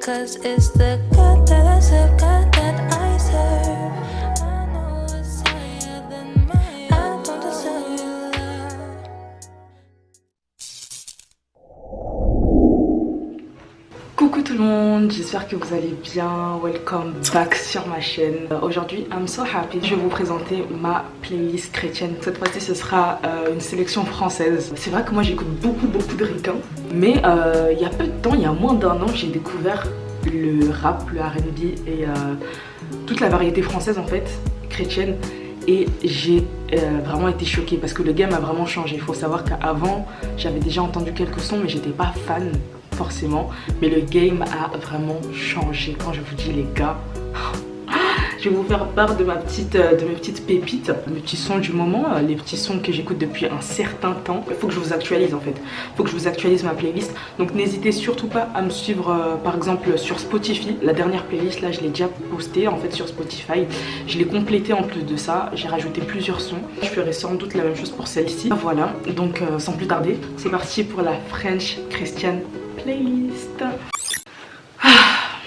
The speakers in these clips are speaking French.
'cause it's the God that I serve, God that I serve. I know it's higher than mine. I don't deserve your love. Coucou tout le monde, j'espère que vous allez bien. Welcome back sur ma chaîne. Aujourd'hui, I'm so happy. Je vais vous présenter ma playlist chrétienne. Cette fois-ci, ce sera une sélection française. C'est vrai que moi, j'écoute beaucoup de ricains. Mais il y a peu de temps, il y a moins d'un an, j'ai découvert le rap, le R&B et toute la variété française en fait, chrétienne. Et j'ai vraiment été choquée parce que le game a vraiment changé. Il faut savoir qu'avant, j'avais déjà entendu quelques sons, mais j'étais pas fan forcément. Mais le game a vraiment changé. Quand je vous dis les gars, je vais vous faire part de mes petites pépites, mes petits sons du moment, les petits sons que j'écoute depuis un certain temps. Il faut que je vous actualise en fait. Il faut que je vous actualise ma playlist. Donc n'hésitez surtout pas à me suivre par exemple sur Spotify. La dernière playlist là, je l'ai déjà postée en fait sur Spotify. Je l'ai complétée en plus de ça. J'ai rajouté plusieurs sons. Je ferai sans doute la même chose pour celle-ci. Voilà, donc sans plus tarder, c'est parti pour la French Christian Playlist.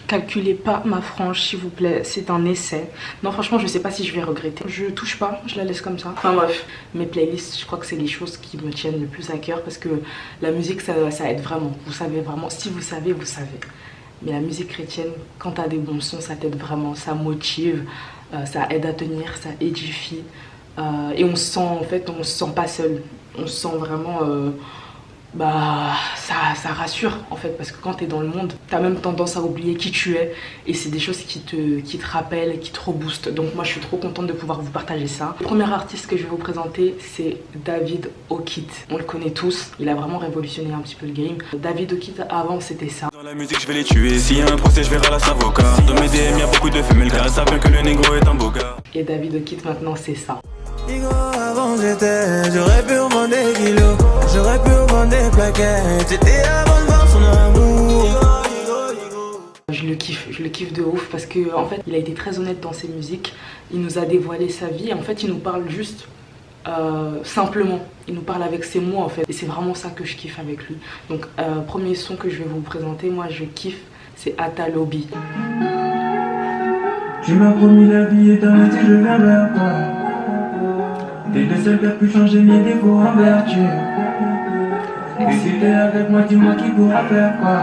Calculez pas ma frange s'il vous plaît, c'est un essai. Non franchement je sais pas si je vais regretter. Je touche pas, je la laisse comme ça. Enfin bref, mes playlists je crois que c'est les choses qui me tiennent le plus à cœur. Parce que la musique ça aide vraiment. Vous savez vraiment, si vous savez, vous savez. Mais la musique chrétienne, quand t'as des bons sons, ça t'aide vraiment, ça motive, ça aide à tenir, ça édifie. Et on se sent en fait, on se sent pas seul. On se sent vraiment... ça rassure en fait, parce que quand t'es dans le monde, t'as même tendance à oublier qui tu es, et c'est des choses qui te rappellent, qui te reboostent. Donc moi je suis trop contente de pouvoir vous partager ça. Le premier artiste que je vais vous présenter, c'est David O'Keefe. On le connaît tous, il a vraiment révolutionné un petit peu le game. David O'Keefe avant c'était ça. Dans la musique je vais les tuer, s'il y a un procès je verrai la avocat. Dans mes DM y a beaucoup de femelles car elles savent bien que le négro est un beau gars. Et David O'Keefe maintenant c'est ça. Avant j'aurais pu vendre des kilos, j'aurais pu vendre des plaquettes. C'était avant de voir son amour. Je le kiffe de ouf parce que en fait il a été très honnête dans ses musiques. Il nous a dévoilé sa vie et en fait il nous parle juste simplement. Il nous parle avec ses mots en fait. Et c'est vraiment ça que je kiffe avec lui. Donc premier son que je vais vous présenter, moi je kiffe, c'est Atalobi. Tu m'as promis la vie et d'un métier je viens vers toi. T'es le seul qui a pu changer mes défauts en vertu. Et si t'es avec moi, dis-moi qui pourra faire quoi.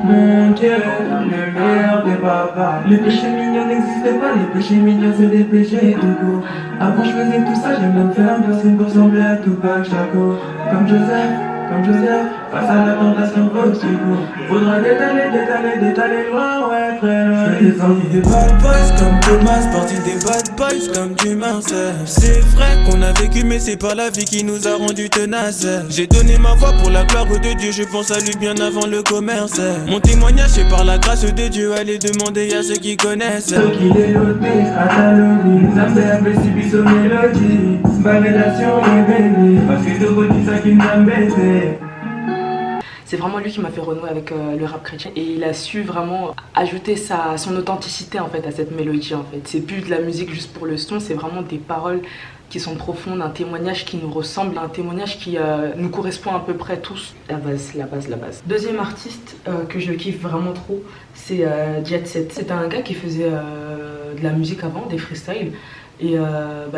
Mon Dieu, le meilleur des papas. Les péchés mignons n'existent pas, les péchés mignons c'est des péchés tout court. Avant je faisais tout ça, j'aime même faire un piercing pour ressembler à Tupac Shakur. Comme Joseph, face à la tentation faut que tu cours. Faudra détaler loin, ouais très loin. Je fais des sorties des bad Boys comme Thomas, parti des bad boys comme du Marseille. C'est vrai qu'on a vécu mais c'est pas la vie qui nous a rendu tenaces. J'ai donné ma voix pour la gloire de Dieu, je pense à lui bien avant le commerce. Mon témoignage c'est par la grâce de Dieu, allez demander à ceux qui connaissent. Qui déloté, Atalobi, Zambé, Sibiso, Mélodie, ma relation est bénie, parce que je redis ça qui m'a embêté. C'est vraiment lui qui m'a fait renouer avec le rap chrétien. Et il a su vraiment ajouter son authenticité en fait à cette mélodie en fait. C'est plus de la musique juste pour le son, c'est vraiment des paroles qui sont profondes, un témoignage qui nous ressemble, un témoignage qui nous correspond à peu près tous. La base. Deuxième artiste que je kiffe vraiment trop, c'est Jet Set. C'est un gars qui faisait de la musique avant, des freestyles. Et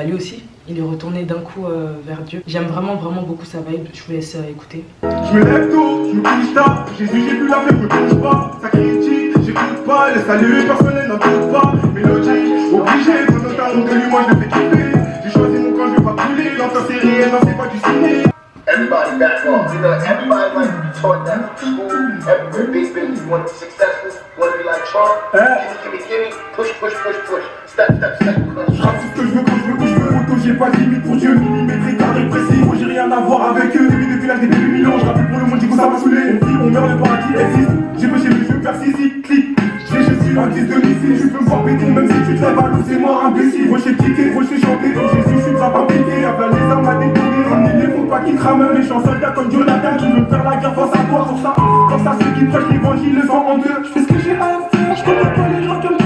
lui aussi, il est retourné d'un coup vers Dieu. J'aime vraiment beaucoup sa vibe, je vous laisse écouter. Je me lève tôt, je me couche tard. Jésus, j'ai plus la flemme, je touche pas. Ça critique, j'écoute pas. Le salut personnel n'en doute pas. Mélodie, obligé, faut notamment de lui, moi je le fais kiffer. J'ai choisi mon camp, je vais pas brûler. L'enfer c'est réel, non c'est pas du ciné. Everybody back off. You know, everybody like to be taught that from school. Everywhere. Big business. You want to be successful? You want to be like Trump? Gimme. Push. Step. Je rappe tout ce que je veux, quand je veux, auto, j'ai pas de limite pour Dieu. Millimétré, carré, précis. Moi j'ai rien à voir avec eux. Depuis l'âge des bébés millions, je rappe pour le monde, du coup ça va saouler. On vit, on meurt, le paradis existe. J'ai vu, je veux faire sisi, clic. Je suis l'artiste de lycée, je peux me voir péter, même si tu te lèves à l'eau, c'est mort imbécile. Moi j'ai tiqué, moi j'ai chanté, pour Jésus, je suis pas piqué. Après les armes à détourner, on est les faut pas qu'ils crament un méchant soldat comme Jonathan qui veut faire la guerre face à toi. Pour ça ceux qui prêchent l'évangile le sang en deux. Je fais ce que j'ai à faire, je connais pas les gens comme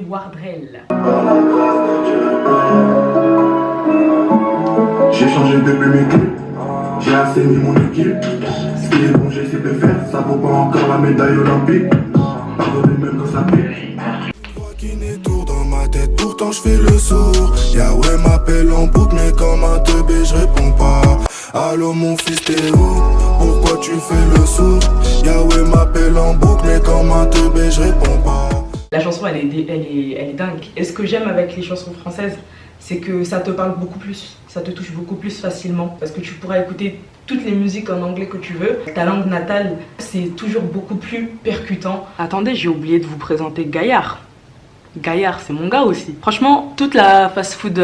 Wardrel. J'ai changé depuis mes clés, j'ai assaini mon équipe. Ce qui est bon j'essaie de faire, ça vaut pas encore la médaille olympique. Pardonnez même quand ça pique. Qui tourne dans ma tête, pourtant je fais le sourd. Yahweh m'appelle en boucle, mais comme un teubé je réponds pas. Allô mon fils t'es où? Pourquoi tu fais le sourd? Yahweh m'appelle en boucle, mais comme un teubé je réponds pas. La chanson elle est dingue. Et ce que j'aime avec les chansons françaises, c'est que ça te parle beaucoup plus, ça te touche beaucoup plus facilement. Parce que tu pourras écouter toutes les musiques en anglais que tu veux. Ta langue natale, c'est toujours beaucoup plus percutant. Attendez, j'ai oublié de vous présenter Gaillard. Gaillard, c'est mon gars aussi. Franchement, toute la fast food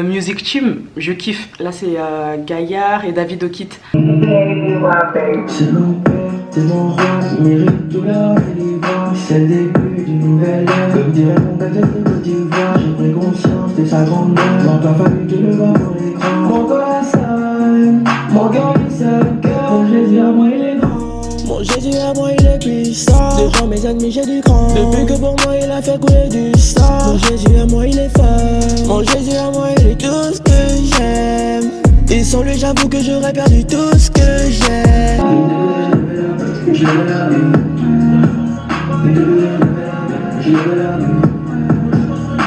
music team, je kiffe. Là, c'est Gaillard et David O'Keefe. C'est mon père, c'est mon roi, il mérite tout l'or et l'hiver. C'est le début d'une nouvelle ère. Comme dirait mon père de Côte d'Ivoire, j'ai pris conscience de sa grandeur. N'a pas fallu que le vent pour l'écran. Mon corps est seul, mon cœur est seul. Mon Jésus à moi il est grand. Mon Jésus à moi il est puissant. Devant mes ennemis j'ai du cran. Depuis que pour moi il a fait couler du sang. Mon Jésus à moi il est fort. Mon Jésus à moi il est tout ce que j'aime. Et sans lui j'avoue que j'aurais perdu tout ce que j'aime.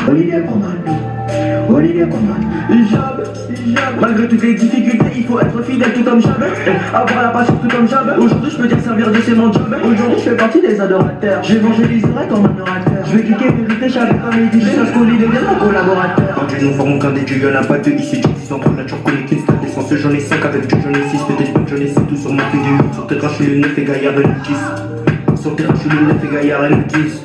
Olivier Coman, Olivier Coman. Malgré toutes les difficultés, il faut être fidèle tout comme Job. Avoir la patience tout comme Job. Aujourd'hui je peux dire servir Dieu c'est mon job. Aujourd'hui je fais partie des adorateurs. J'évangéliserai comme un orateur. Je vais cliquer vérité, chaque comme il dit. Je suis de bien mon collaborateur. Quand Dieu nous forme qu'un des dieux, y'en a pas deux ici. Ils entre nature connectée, stade d'essence. J'en ai 5 avec Dieu, j'en ai 6. Peut-être pas que j'en ai 6 tout sur mon figure. Sur tes trains je suis le 9 et Gaillard et le 10. Sur tes trains je suis le 9 et Gaillard et le 10.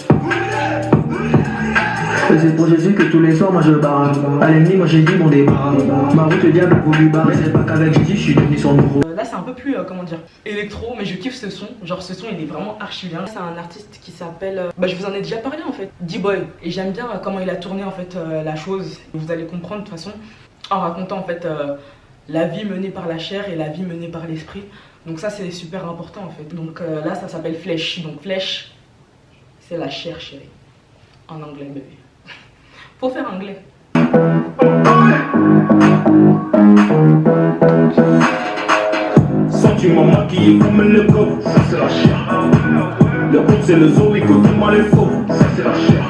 C'est pour Jésus que tous les soirs moi je barre. À l'ennemi moi j'ai dit mon débat. Ma route le diable a voulu barrer. C'est pas qu'avec Jésus je suis devenu son bourreau. Là c'est un peu plus comment dire électro, mais je kiffe ce son. Genre ce son il est vraiment archi bien. C'est un artiste qui s'appelle je vous en ai déjà parlé en fait, D-Boy. Et j'aime bien comment il a tourné en fait la chose. Vous allez comprendre de toute façon en racontant en fait la vie menée par la chair et la vie menée par l'esprit. Donc ça c'est super important en fait. Donc là ça s'appelle Flèche. Donc Flèche c'est la chair chérie. En anglais bébé. Faut faire anglais. Sentiment maquillé comme le coffre, ça c'est la chair. Le groupe c'est le zoo, écoute-moi les faux, ça c'est la chair.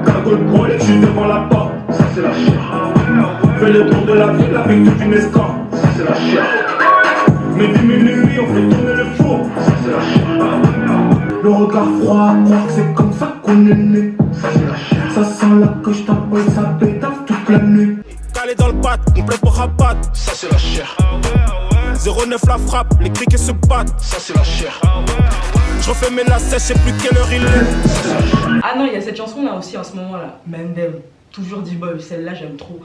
Cagoule brûlée, je suis devant la porte, ça c'est la chair. Fais le tour de la ville avec toute une escorte, ça c'est la chair. Mais diminuer, on fait tourner le four, ça c'est la chair. Le regard froid, croire que c'est comme ça qu'on est né, ça c'est la chair. Ça sent la coche, t'appelles, ça pétave toute la nuit. Calé dans le pat, complet pour rabat, ça c'est la chair. 09 la frappe, les criquets se battent, ça c'est la chair. Je refais mes lacets, je sais plus quelle heure il est. Ah non, il y a cette chanson là aussi en ce moment là, Mendem, toujours D-Boy, celle-là j'aime trop.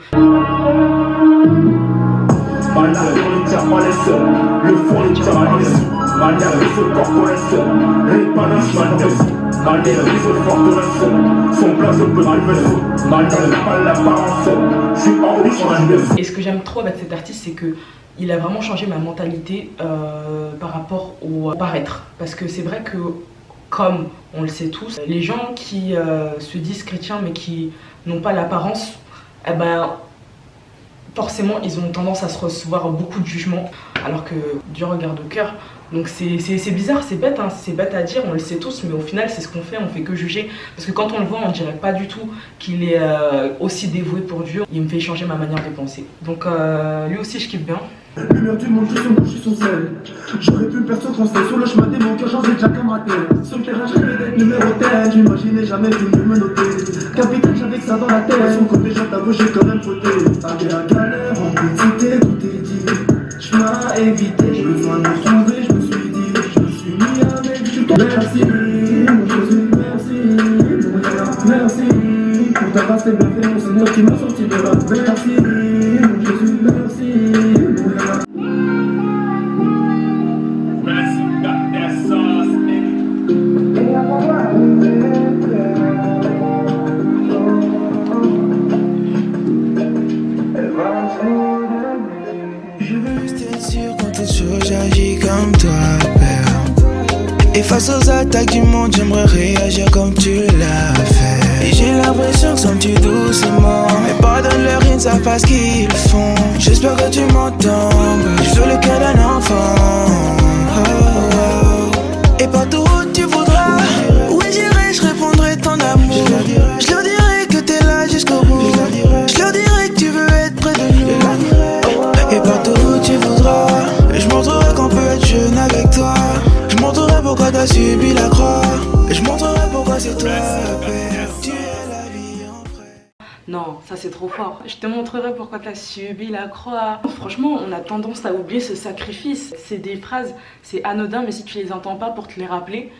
Malade, on tient pas les seuls, le fond on tient pas les sous. Malade, le corps pour les seuls, l'épanage malade. Malade, les forteresses, son place au peu malveilleux. Malade, pas l'apparence, je suis en riche en adversaire. Et ce que j'aime trop avec cet artiste, c'est que il a vraiment changé ma mentalité par rapport au paraître. Parce que c'est vrai que, comme on le sait tous, les gens qui se disent chrétiens mais qui n'ont pas l'apparence, eh ben, forcément ils ont tendance à se recevoir beaucoup de jugements, alors que Dieu regarde au cœur. Donc c'est bizarre, c'est bête, hein, c'est bête à dire, on le sait tous, mais au final c'est ce qu'on fait que juger. Parce que quand on le voit, on dirait pas du tout qu'il est aussi dévoué pour Dieu. Il me fait changer ma manière de penser. Donc lui aussi je kiffe bien. Lumière du monde, je suis bouche, son sel. J'aurais pu me perdre sur conseil. Sur le chemin des mots, j'ai déjà camaraté. Sur le terrain, je rêvais d'être numéro 10. J'imaginais jamais venu me noter. Capitaine, j'avais que ça dans la tête. Son côté, j'en t'avoue, j'ai quand même fauté. Avec la galère, en petite, tout est dit. Je m'as évité, j'ai besoin de me retrouver. Je me suis dit, je me suis mis avec. Je suis tombé. Merci, mon Jésus, merci. Mon Dieu, merci. Pour ta grâce et bienfait, mon Seigneur qui m'a sorti de la merci, mon Jésus, merci. Je veux juste être sûr quand t'es chaud, j'agis comme toi, Père. Et face aux attaques du monde, j'aimerais réagir comme tu l'as fait. Et j'ai l'impression que ça me tue doucement. Mais pardonne-leur, ils ne savent pas ce qu'ils font. J'espère que tu m'entends. Je veux le cœur d'un enfant. Oh, oh. Et partout où tu voudras, où j'irai, je répondrai ton amour. Je leur dirai que t'es là jusqu'au bout. Je leur dirai que tu veux être près de nous. Et partout où tu voudras, je montrerai qu'on peut être jeune avec toi. Je montrerai pourquoi t'as subi la croix. Et je montrerai pourquoi c'est toi le père. Tu es la vie en vrai. Non, ça c'est trop fort. Je te montrerai pourquoi t'as subi la croix. Franchement, on a tendance à oublier ce sacrifice. C'est des phrases, c'est anodin, mais si tu les entends pas pour te les rappeler,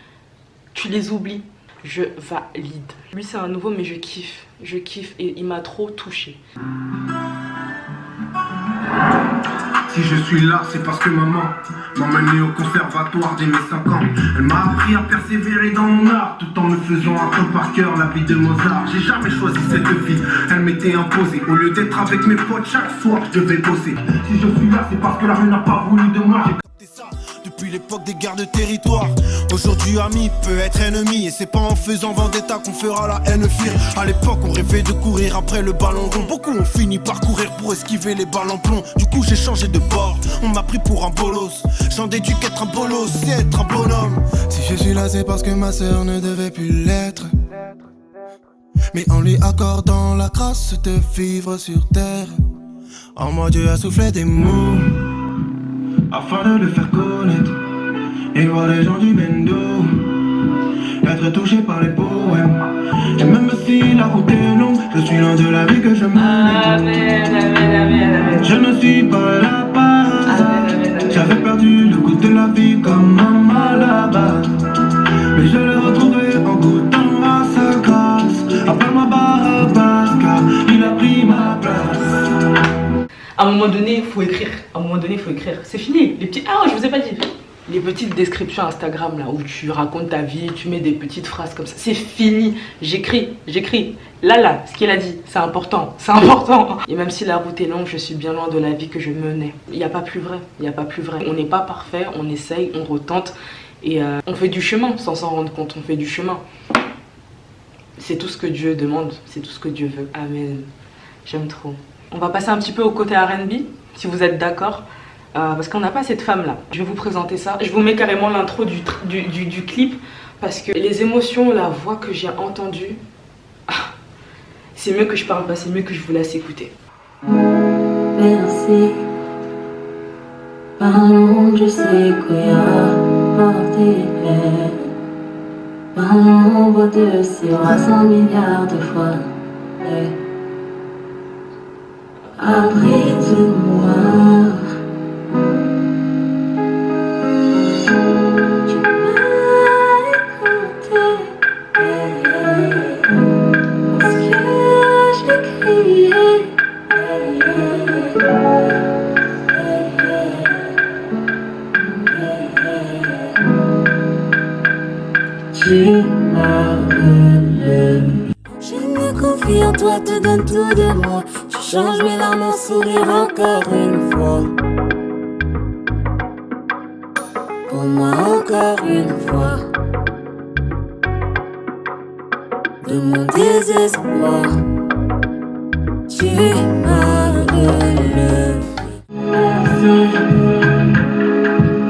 tu les oublies. Je valide. Lui c'est un nouveau, mais je kiffe. Je kiffe et il m'a trop touchée. Si je suis là, c'est parce que maman m'a mené au conservatoire dès mes 5 ans. Elle m'a appris à persévérer dans mon art, tout en me faisant apprendre par cœur la vie de Mozart. J'ai jamais choisi cette vie, elle m'était imposée. Au lieu d'être avec mes potes chaque soir, je devais bosser. Si je suis là, c'est parce que la rue n'a pas voulu de moi. Depuis l'époque des guerres de territoire, aujourd'hui ami peut être ennemi. Et c'est pas en faisant vendetta qu'on fera la haine fuir. À l'époque on rêvait de courir après le ballon rond. Beaucoup ont fini par courir pour esquiver les balles en plomb. Du coup j'ai changé de bord, on m'a pris pour un bolos. J'en déduis qu'être un bolos c'est être un bonhomme. Si je suis là c'est parce que ma sœur ne devait plus l'être. Mais en lui accordant la grâce de vivre sur terre. En moi Dieu a soufflé des mots afin de le faire connaître et voir les gens du bendo être touché par les poèmes. Et même si la route est longue, je suis loin de la vie que je mène. Amen, amen, amen, amen. Je ne suis pas là par hasard. J'avais perdu le goût de la vie comme un malabar, mais je le retrouverai en goûtant à sa grâce. Appelle-moi Barabbas car il a pris ma place. À un moment donné, il faut écrire. À un moment donné, il faut écrire. C'est fini. Les petits... Ah, je vous ai pas dit. Les petites descriptions Instagram là où tu racontes ta vie, tu mets des petites phrases comme ça. C'est fini. J'écris. Là, ce qu'il a dit, c'est important. C'est important. Et même si la route est longue, je suis bien loin de la vie que je menais. Il n'y a pas plus vrai. Il n'y a pas plus vrai. On n'est pas parfait. On essaye, on retente. Et on fait du chemin sans s'en rendre compte. On fait du chemin. C'est tout ce que Dieu demande. C'est tout ce que Dieu veut. Amen. J'aime trop. On va passer un petit peu au côté R&B, si vous êtes d'accord, parce qu'on n'a pas cette femme-là. Je vais vous présenter ça. Je vous mets carrément l'intro du clip, parce que les émotions, la voix que j'ai entendue, c'est mieux que je parle pas, c'est mieux que je vous laisse écouter. Merci. Par l'ombre, je sais qu'il y a porté plaie. Par l'ombre de ces 100 milliards de fois. Ouais. Après tout moi, tu m'as écouté, parce que j'ai crié, tu m'as relevé. Je me confie en toi, te donne tout de moi. Tu changes mes larmes en sourire encore une fois. Pour moi encore une fois. De mon désespoir, tu m'as relevé. Merci.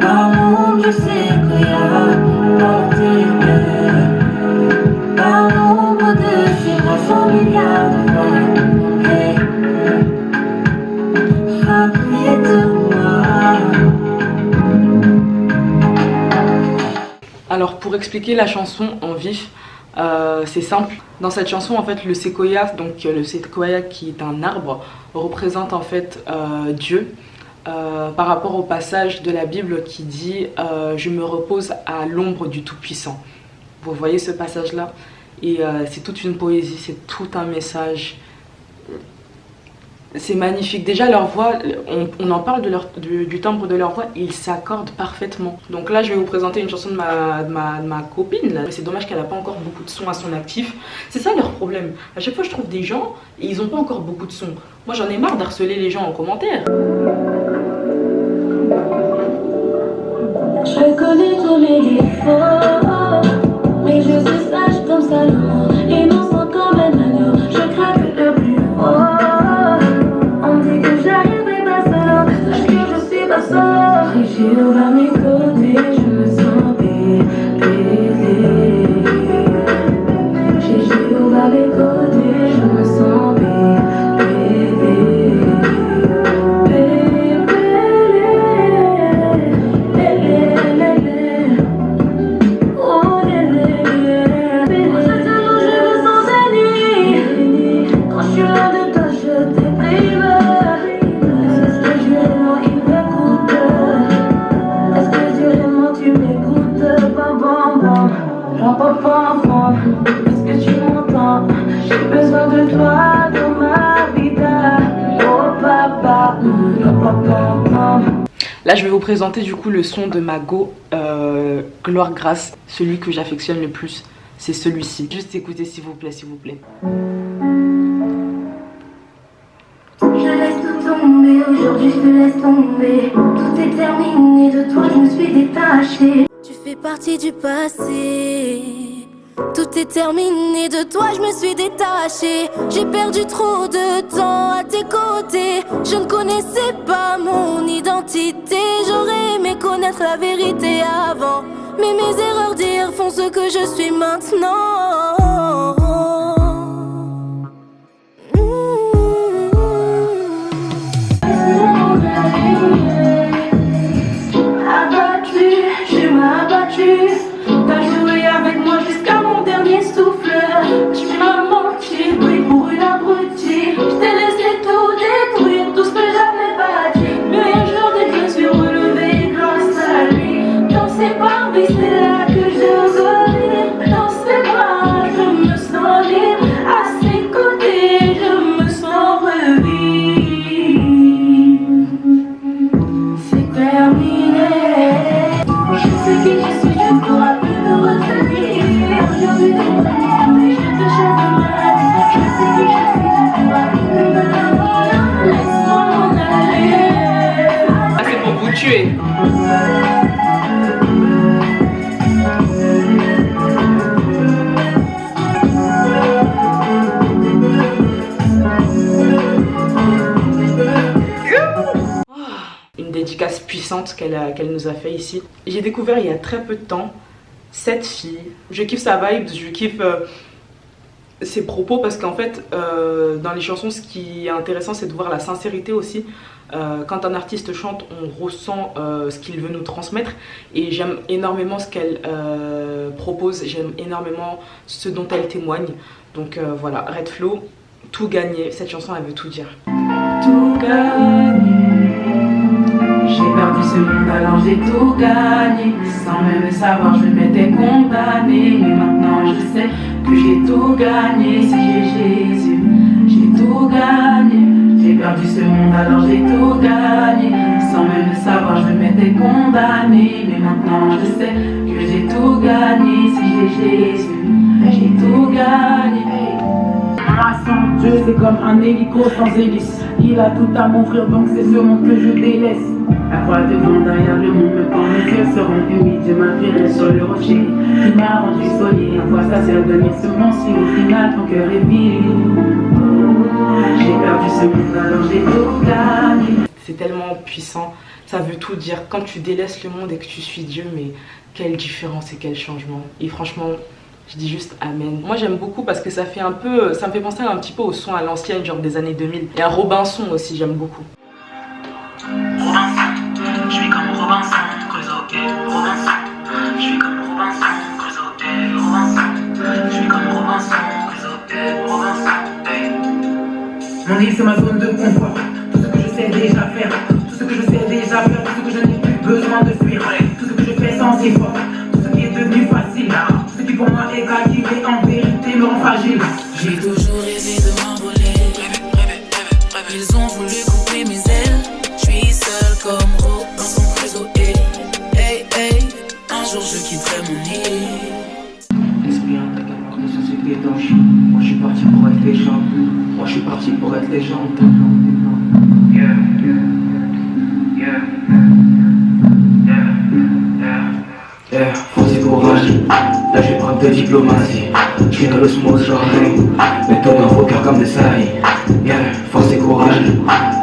Par l'ombre, je sais qu'il y a porté plaie. Par l'ombre de ces 100 milliards de fois. Hey. Après tout moi. Alors pour expliquer la chanson en vif, c'est simple. Dans cette chanson en fait le séquoia, donc le séquoia qui est un arbre, représente en fait Dieu. Par rapport au passage de la Bible qui dit je me repose à l'ombre du Tout-Puissant. Vous voyez ce passage là, et c'est toute une poésie, c'est tout un message. C'est magnifique. Déjà leur voix, on en parle du timbre de leur voix, ils s'accordent parfaitement. Donc là je vais vous présenter une chanson de ma copine là. C'est dommage qu'elle n'a pas encore beaucoup de sons à son actif. C'est ça leur problème. À chaque fois je trouve des gens et ils n'ont pas encore beaucoup de sons. Moi j'en ai marre d'harceler les gens en commentaire. Je connais tous mes défauts, mais je suis sage comme Salomon et non sans comme sors. Jésus à mes côtés, je me sens baisée. Jésus à mes côtés, je me sens baisée. Est-ce que tu m'entends? J'ai besoin de toi dans ma vida. Oh papa, Là je vais vous présenter du coup le son de ma go Gloire Grâce. Celui que j'affectionne le plus, c'est celui-ci. Juste écoutez s'il vous plaît, s'il vous plaît. Je laisse tout tomber, aujourd'hui je te laisse tomber. Tout est terminé, de toi je me suis détachée. Tu fais partie du passé. Tout est terminé, de toi je me suis détachée. J'ai perdu trop de temps à tes côtés. Je ne connaissais pas mon identité. J'aurais aimé connaître la vérité avant. Mais mes erreurs d'hier font ce que je suis maintenant. Abattu, tu m'as abattu. T'as joué avec moi jusqu'à mon dernier souffle. Tu m'as menti, pris pour une abrutie. Je t'ai laissé tout détruire, tout ce que j'avais bâti. Mais un jour des Dieu suis relevé grâce à lui. Dans ses parvis, c'est là que je revis. Dans ses bras, je me sens libre. À ses côtés, je me sens revivre. C'est terminé. Je sais qui je suis, tu ne pourras plus me retenir. Aujourd'hui, mais je te chasse de maladie. Je sais qui je suis, tu ne pourras plus me retenir. Laisse-moi m'en aller. Ah c'est pour vous tuer. Une dédicace puissante qu'elle nous a fait ici. J'ai découvert il y a très peu de temps cette fille. Je kiffe sa vibe, je kiffe ses propos parce qu'en fait dans les chansons ce qui est intéressant c'est de voir la sincérité aussi. Quand un artiste chante on ressent ce qu'il veut nous transmettre et j'aime énormément ce qu'elle propose, j'aime énormément ce dont elle témoigne. Donc voilà, Red Flow, tout gagné, cette chanson elle veut tout dire. Tout gagné. J'ai perdu ce monde alors j'ai tout gagné. Sans même le savoir je m'étais condamné. Mais maintenant je sais que j'ai tout gagné. Si j'ai Jésus, j'ai tout gagné. J'ai perdu ce monde alors j'ai tout gagné. Sans même le savoir je m'étais condamné. Mais maintenant je sais que j'ai tout gagné. Si j'ai Jésus, j'ai tout gagné. Sans Dieu c'est comme un hélico sans hélice. Il a tout à m'offrir donc c'est ce monde que je délaisse. La fois devant derrière le monde quand mes yeux seront humides. Je m'appuierai sur le rocher qui m'a rendu solide. À quoi ça sert de mes semences si au final ton cœur est vide. J'ai perdu ce monde alors j'ai tout gagné. C'est tellement puissant, ça veut tout dire. Quand tu délaisses le monde et que tu suis Dieu, mais quelle différence et quel changement. Et franchement, je dis juste amen. Moi j'aime beaucoup parce que ça fait un peu, ça me fait penser un petit peu au son à l'ancienne, genre des années 2000. Et un Robinson aussi, j'aime beaucoup. Robinson, je suis comme Robinson, Crusoe, Robinson, je suis comme Robinson, Crusoe, Robinson, je suis comme Robinson, Crusoe, Robinson. Mon île c'est ma zone de confort. Tout ce que je sais déjà faire, tout ce que je sais déjà faire, tout ce que je n'ai plus besoin de fuir, tout ce que je fais sans effort, tout ce qui est devenu facile, tout ce qui pour moi est acquis et en vérité me rend fragile. J'ai toujours rêvé de m'envoler, ils ont voulu couper mes ailes. Je suis seul comme Robinson Crusoe. Hey, hey, un jour je quitterai mon île. Esprit intégrant de société étanche. Moi je suis parti pour être légende. Moi je suis parti pour être légende. Yeah, yeah, yeah, yeah, yeah. Force et courage, là j'ai pas de diplomatie. Je suis dans le smooth genre hey. Méthode dans vos cœurs comme des sailles. Yeah, force et courage,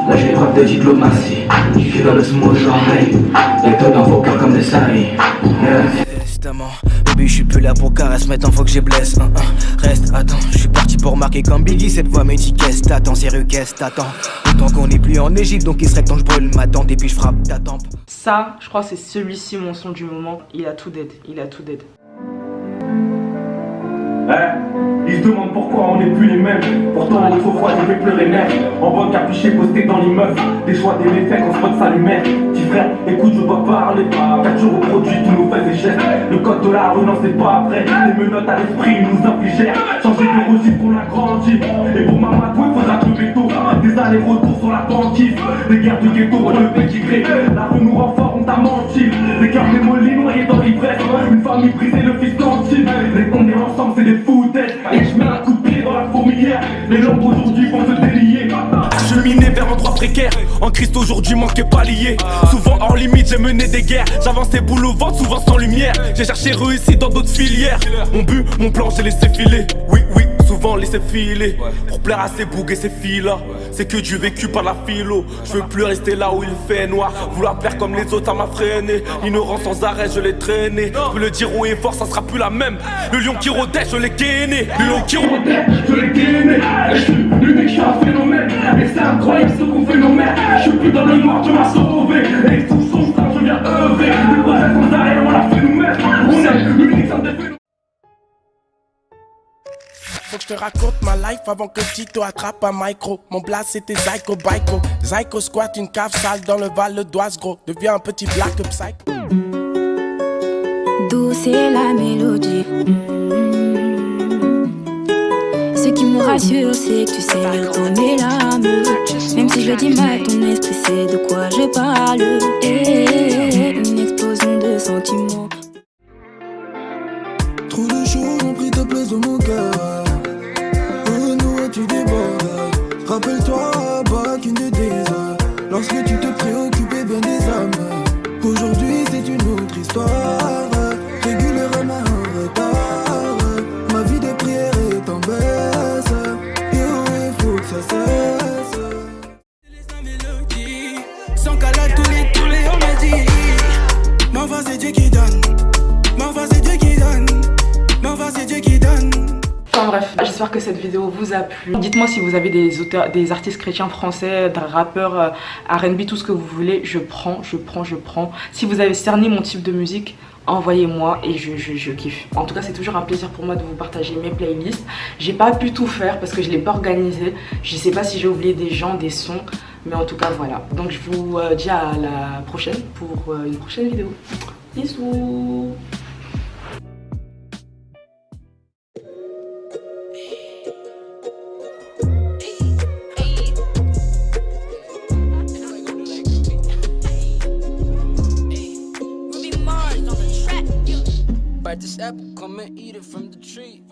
Là j'ai preuve de diplomatie. Je suis dans le smooth genre hey. Y'a que dans vos cœurs comme des sailles. Évidemment, baby je suis plus là pour caresse, maintenant faut que je blesse. Reste, attends, je suis parti pour marquer comme Biggie. Cette voix me dit qu'est-ce t'attends, sérieux qu'est-ce t'attends. Autant qu'on n'est plus en Égypte, donc il serait temps que je brûle ma tente et puis je frappe ta tempe. Ça, je crois que c'est celui-ci mon son du moment. Il a tout dead, il a tout dead. Ils se demandent pourquoi on n'est plus les mêmes. Pourtant autrefois j'ai fait pleurer mère. En bonne capuchée posté dans l'immeuble. Des choix, des méfaits qu'on se voit de s'allumer. Petit frère, écoute je dois parler. Car tu reproduis tous nos faits et gestes. Le code de la rue n'en c'est pas vrai. Les menottes à l'esprit nous infligèrent. Changer de registre qu'on a grandi. Et pour Mamadou il faudra que veto. Des allers-retours sur la banquise. Des guerres de ghetto pour le pédigré. La rue nous rend fort, on t'a menti. Des cœurs démolis noyés dans l'ivresse. Une famille brisée, le fils cantine. Les condés ensemble c'est des foutaises. Et je mets un coup de pied dans la fourmilière. Les langues aujourd'hui vont se délier. Cheminé vers endroits précaires. En Christ aujourd'hui manqué pas lié. Souvent hors limite j'ai mené des guerres. J'avançais boule au ventre souvent sans lumière. J'ai cherché réussite dans d'autres filières. Mon but, mon plan j'ai laissé filer. Oui, souvent laissé filer. Pour plaire à ces bougs et ces filles là. C'est que du vécu par la philo. Je veux plus rester là où il fait noir. Vouloir plaire comme les autres ça m'a freiné. Ignorant sans arrêt je l'ai traîné. Je peux le dire haut et fort ça sera plus la même. Le lion qui rôdait je l'ai gainé. Le lion qui rôdait je l'ai gainé. Je suis unique, je suis un phénomène. Et c'est incroyable ce qu'on fait nos mères. Je suis plus dans le noir, tu m'as sauvé. Et sous son sang je viens œuvrer. Le projet sans arrêt on l'a fait nous-mêmes. On est unique sans défait. Faut que je te raconte ma life avant que Tito attrape un micro. Mon blast c'était Zyko Baiko. Zyko squat une cave sale dans le Val d'Oise gros. Deviens un petit black psycho. Douce est la mélodie. Ce qui me rassure c'est que tu sais tourner l'âme. Même si je le dis mal, ton esprit sait de quoi je parle. Et une explosion de sentiments. Trop de choses ont pris ta place dans mon cœur. Oh nous tu débordes. Rappelle-toi pas qu'une de tes heures. Lorsque tu te préoccupais bien des âmes. Aujourd'hui c'est une autre histoire. Régulièrement en retard. Ma vie de prière est en baisse. Et il faut que ça cesse. Laisse la mélodie. Sans qu'à la tous les on m'a dit. Ma voix c'est Dieu qui donne. Ma voix c'est Dieu qui donne. Ma voix c'est Dieu qui donne. Enfin bref, j'espère que cette vidéo vous a plu. Dites-moi si vous avez des auteurs, des artistes chrétiens français, des rappeurs, R&B, tout ce que vous voulez. Je prends. Si vous avez cerné mon type de musique, envoyez-moi et je kiffe. En tout cas c'est toujours un plaisir pour moi de vous partager mes playlists. J'ai pas pu tout faire parce que je l'ai pas organisé. Je sais pas si j'ai oublié des gens, des sons. Mais en tout cas voilà. Donc je vous dis à la prochaine pour une prochaine vidéo. Bisous. Bite this apple, come and eat it from the tree.